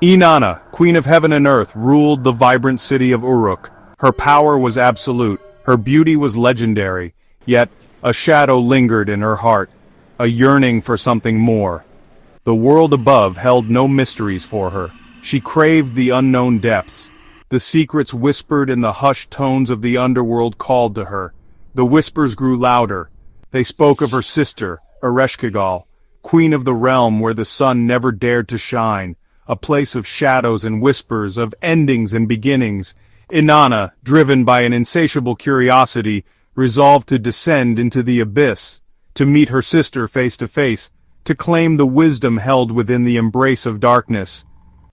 Inanna, queen of heaven and earth, ruled the vibrant city of Uruk. Her power was absolute, her beauty was legendary, yet a shadow lingered in her heart, a yearning for something more. The world above held no mysteries for her. She craved the unknown depths. The secrets whispered in the hushed tones of the underworld called to her. The whispers grew louder. They spoke of her sister, Ereshkigal, queen of the realm where the sun never dared to shine, a place of shadows and whispers, of endings and beginnings. Inanna, driven by an insatiable curiosity, resolved to descend into the abyss, to meet her sister face to face, to claim the wisdom held within the embrace of darkness.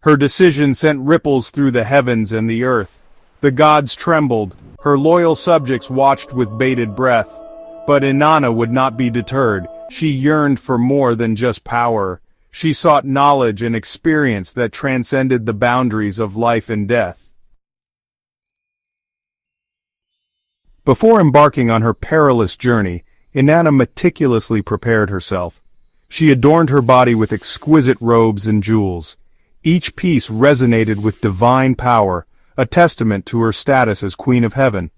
Her decision sent ripples through the heavens and the earth. The gods trembled, her loyal subjects watched with bated breath. But Inanna would not be deterred. She yearned for more than just power. She sought knowledge and experience that transcended the boundaries of life and death. Before embarking on her perilous journey, Inanna meticulously prepared herself. She adorned her body with exquisite robes and jewels. Each piece resonated with divine power, a testament to her status as Queen of Heaven.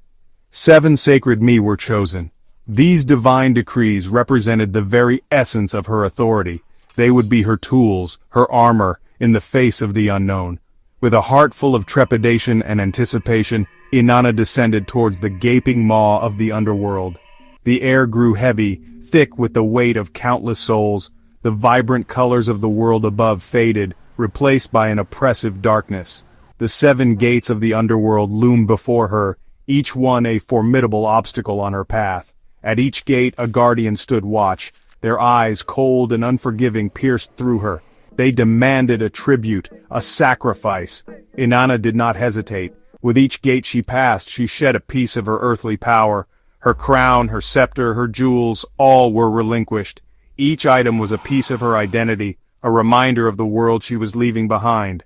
7 sacred Mi were chosen. These divine decrees represented the very essence of her authority. They would be her tools, her armor, in the face of the unknown. With a heart full of trepidation and anticipation, Inanna descended towards the gaping maw of the underworld. The air grew heavy, thick with the weight of countless souls. The vibrant colors of the world above faded, replaced by an oppressive darkness. The 7 gates of the underworld loomed before her, each one a formidable obstacle on her path. At each gate a guardian stood watch. Their eyes, cold and unforgiving, pierced through her. They demanded a tribute, a sacrifice. Inanna did not hesitate. With each gate she passed, she shed a piece of her earthly power. Her crown, her scepter, her jewels, all were relinquished. Each item was a piece of her identity, a reminder of the world she was leaving behind.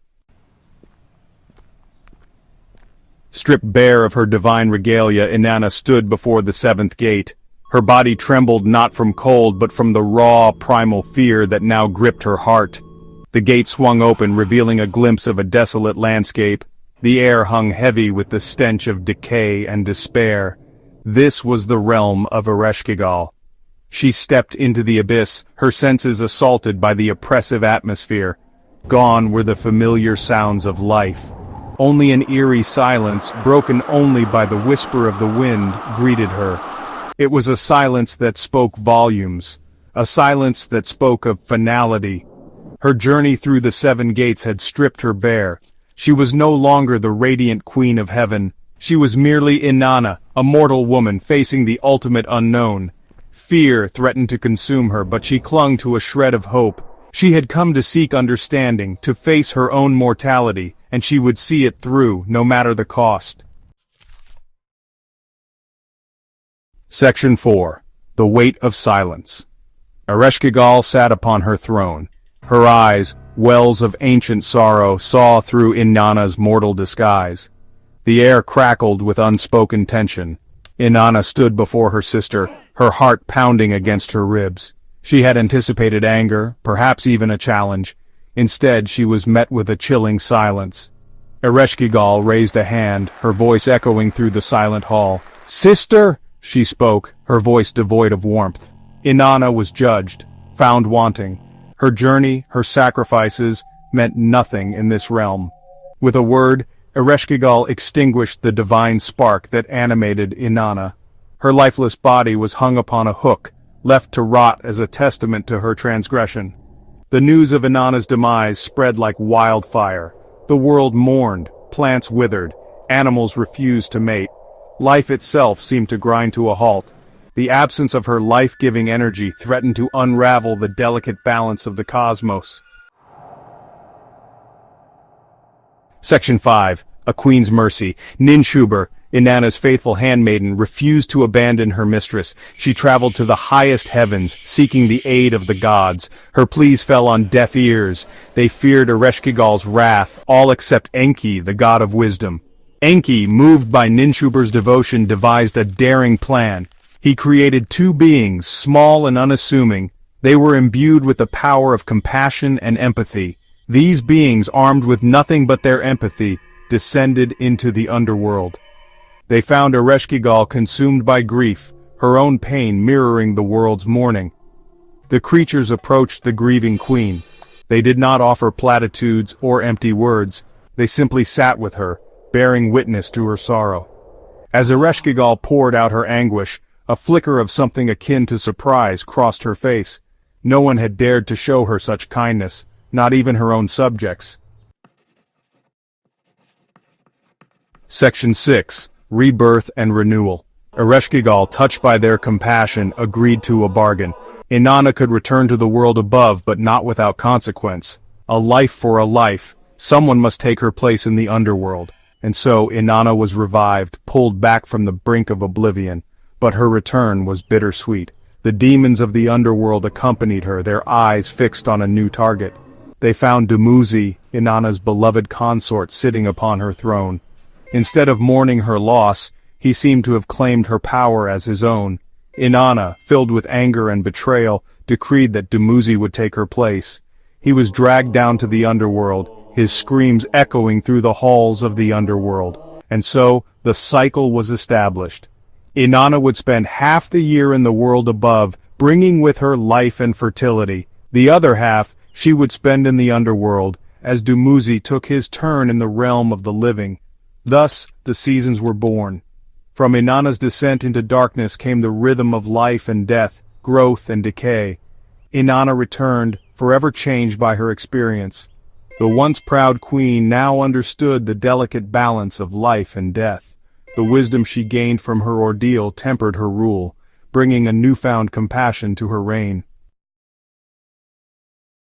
Stripped bare of her divine regalia, Inanna stood before the 7th gate. Her body trembled not from cold but from the raw, primal fear that now gripped her heart. The gate swung open, revealing a glimpse of a desolate landscape. The air hung heavy with the stench of decay and despair. This was the realm of Ereshkigal. She stepped into the abyss, her senses assaulted by the oppressive atmosphere. Gone were the familiar sounds of life. Only an eerie silence, broken only by the whisper of the wind, greeted her. It was a silence that spoke volumes, a silence that spoke of finality. Her journey through the 7 gates had stripped her bare. She was no longer the radiant Queen of Heaven. She was merely Inanna, a mortal woman facing the ultimate unknown. Fear threatened to consume her, but she clung to a shred of hope. She had come to seek understanding, to face her own mortality, and she would see it through, no matter the cost. Section 4. The Weight of Silence. Ereshkigal sat upon her throne. Her eyes, wells of ancient sorrow, saw through Inanna's mortal disguise. The air crackled with unspoken tension. Inanna stood before her sister, her heart pounding against her ribs. She had anticipated anger, perhaps even a challenge. Instead, she was met with a chilling silence. Ereshkigal raised a hand, her voice echoing through the silent hall. "Sister!" she spoke, her voice devoid of warmth. Inanna was judged, found wanting. Her journey, her sacrifices, meant nothing in this realm. With a word, Ereshkigal extinguished the divine spark that animated Inanna. Her lifeless body was hung upon a hook, left to rot as a testament to her transgression. The news of Inanna's demise spread like wildfire. The world mourned, plants withered, animals refused to mate. Life itself seemed to grind to a halt. The absence of her life-giving energy threatened to unravel the delicate balance of the cosmos. Section 5. A Queen's Mercy. Ninshubur, Inanna's faithful handmaiden, refused to abandon her mistress. She traveled to the highest heavens, seeking the aid of the gods. Her pleas fell on deaf ears. They feared Ereshkigal's wrath, all except Enki, the god of wisdom. Enki, moved by Ninshubur's devotion, devised a daring plan. He created 2 beings, small and unassuming. They were imbued with the power of compassion and empathy. These beings, armed with nothing but their empathy, descended into the underworld. They found Ereshkigal consumed by grief, her own pain mirroring the world's mourning. The creatures approached the grieving queen. They did not offer platitudes or empty words, they simply sat with her, bearing witness to her sorrow. As Ereshkigal poured out her anguish, a flicker of something akin to surprise crossed her face. No one had dared to show her such kindness, not even her own subjects. Section 6. Rebirth and Renewal. Ereshkigal, touched by their compassion, agreed to a bargain. Inanna could return to the world above, but not without consequence. A life for a life. Someone must take her place in the underworld. And so Inanna was revived, pulled back from the brink of oblivion. But her return was bittersweet. The demons of the underworld accompanied her, their eyes fixed on a new target. They found Dumuzi, Inanna's beloved consort, sitting upon her throne. Instead of mourning her loss, he seemed to have claimed her power as his own. Inanna, filled with anger and betrayal, decreed that Dumuzi would take her place. He was dragged down to the underworld, his screams echoing through the halls of the underworld. And so, the cycle was established. Inanna would spend half the year in the world above, bringing with her life and fertility. The other half, she would spend in the underworld, as Dumuzi took his turn in the realm of the living. Thus, the seasons were born. From Inanna's descent into darkness came the rhythm of life and death, growth and decay. Inanna returned, forever changed by her experience. The once proud queen now understood the delicate balance of life and death. The wisdom she gained from her ordeal tempered her rule, bringing a newfound compassion to her reign.